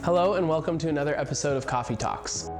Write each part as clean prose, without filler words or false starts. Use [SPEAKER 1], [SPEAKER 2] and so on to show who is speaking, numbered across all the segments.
[SPEAKER 1] Hello and welcome to another episode of Coffee Talks.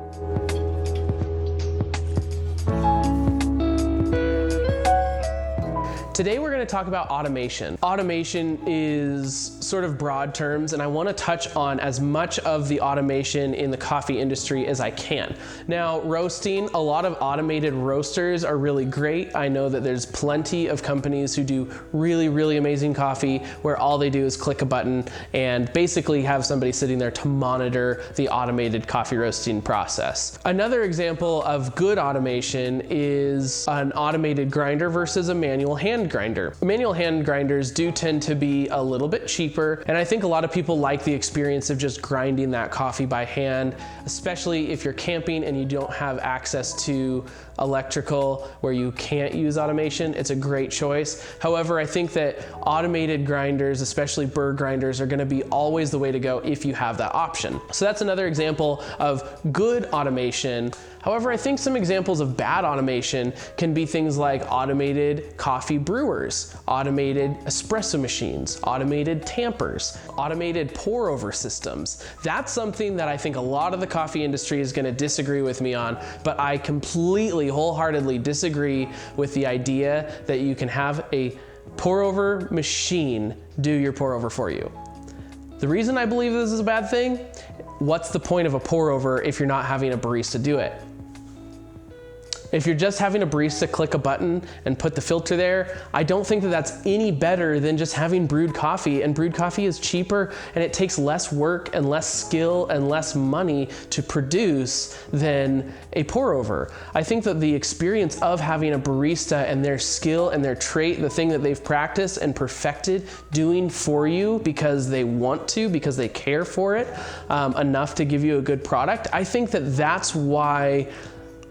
[SPEAKER 1] Today we're going to talk about automation. Automation is sort of broad terms, and I want to touch on as much of the automation in the coffee industry as I can. Now, roasting, a lot of automated roasters are really great. I know that there's plenty of companies who do really amazing coffee where all they do is click a button and basically have somebody sitting there to monitor the automated coffee roasting process. Another example of good automation is an automated grinder versus a manual hand grinder. Manual hand grinders do tend to be a little bit cheaper, and I think a lot of people like the experience of just grinding that coffee by hand, especially if you're camping and you don't have access to electrical where you can't use automation. It's a great choice. However, I think that automated grinders, especially burr grinders, are going to be always the way to go if you have that option. So that's another example of good automation. However, I think some examples of bad automation can be things like automated coffee brewers, automated espresso machines, automated tampers, automated pour over systems. That's something that I think a lot of the coffee industry is going to disagree with me on, but I completely, wholeheartedly disagree with the idea that you can have a pour over machine do your pour over for you. The reason I believe this is a bad thing, what's the point of a pour over if you're not having a barista do it? If you're just having a barista click a button and put the filter there, I don't think that that's any better than just having brewed coffee, and brewed coffee is cheaper and it takes less work and less skill and less money to produce than a pour over. I think that the experience of having a barista and their skill and their trait, the thing that they've practiced and perfected doing for you because they want to, because they care for it enough to give you a good product, I think that that's why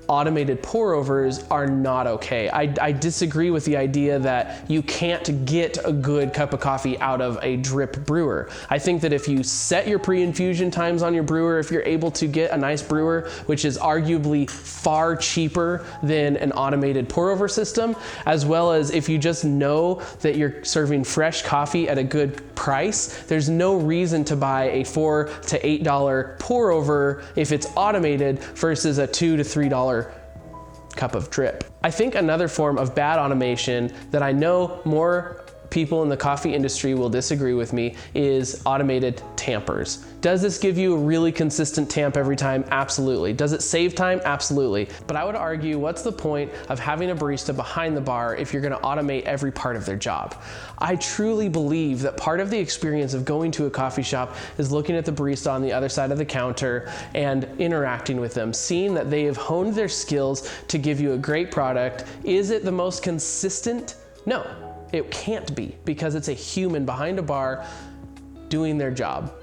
[SPEAKER 1] automated pour overs are not okay. I disagree with the idea that you can't get a good cup of coffee out of a drip brewer. I think that if you set your pre-infusion times on your brewer, if you're able to get a nice brewer, which is arguably far cheaper than an automated pour over system, as well as if you just know that you're serving fresh coffee at a good price, there's no reason to buy a $4 to $8 pour over if it's automated versus a $2 to $3 cup of drip. I think another form of bad automation that I know more people in the coffee industry will disagree with me is automated tampers. Does this give you a really consistent tamp every time? Absolutely. Does it save time? Absolutely. But I would argue, what's the point of having a barista behind the bar if you're going to automate every part of their job? I truly believe that part of the experience of going to a coffee shop is looking at the barista on the other side of the counter and interacting with them, seeing that they have honed their skills to give you a great product. Is it the most consistent? No. It can't be, because it's a human behind a bar doing their job.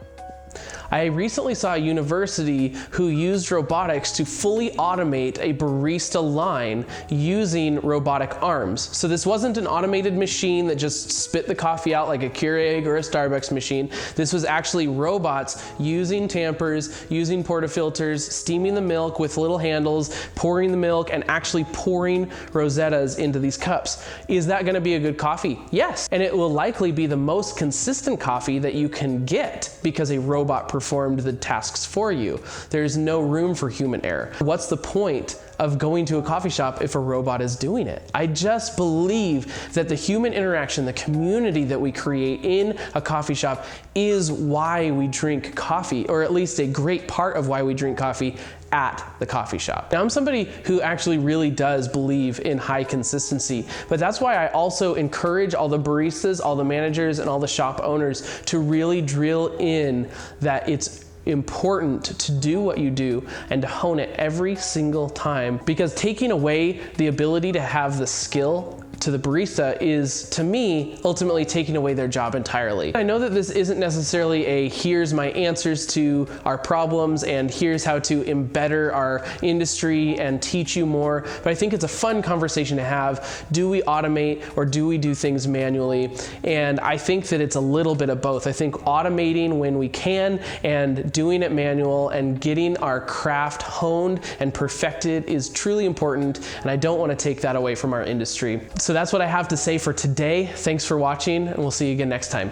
[SPEAKER 1] I recently saw a university who used robotics to fully automate a barista line using robotic arms. So this wasn't an automated machine that just spit the coffee out like a Keurig or a Starbucks machine. This was actually robots using tampers, using portafilters, steaming the milk with little handles, pouring the milk, and actually pouring rosettas into these cups. Is that going to be a good coffee? Yes. And it will likely be the most consistent coffee that you can get because a robot performed the tasks for you. There's no room for human error. What's the point of going to a coffee shop if a robot is doing it? I just believe that the human interaction, the community that we create in a coffee shop is why we drink coffee, or at least a great part of why we drink coffee at the coffee shop. Now, I'm somebody who actually really does believe in high consistency, but that's why I also encourage all the baristas, all the managers, and all the shop owners to really drill in that it's important to do what you do and to hone it every single time, because taking away the ability to have the skill to the barista is, to me, ultimately taking away their job entirely. I know that this isn't necessarily a here's my answers to our problems and here's how to better our industry and teach you more, but I think it's a fun conversation to have. Do we automate or do we do things manually? And I think that it's a little bit of both. I think automating when we can and doing it manual and getting our craft honed and perfected is truly important, and I don't want to take that away from our industry. So that's what I have to say for today. Thanks for watching, and we'll see you again next time.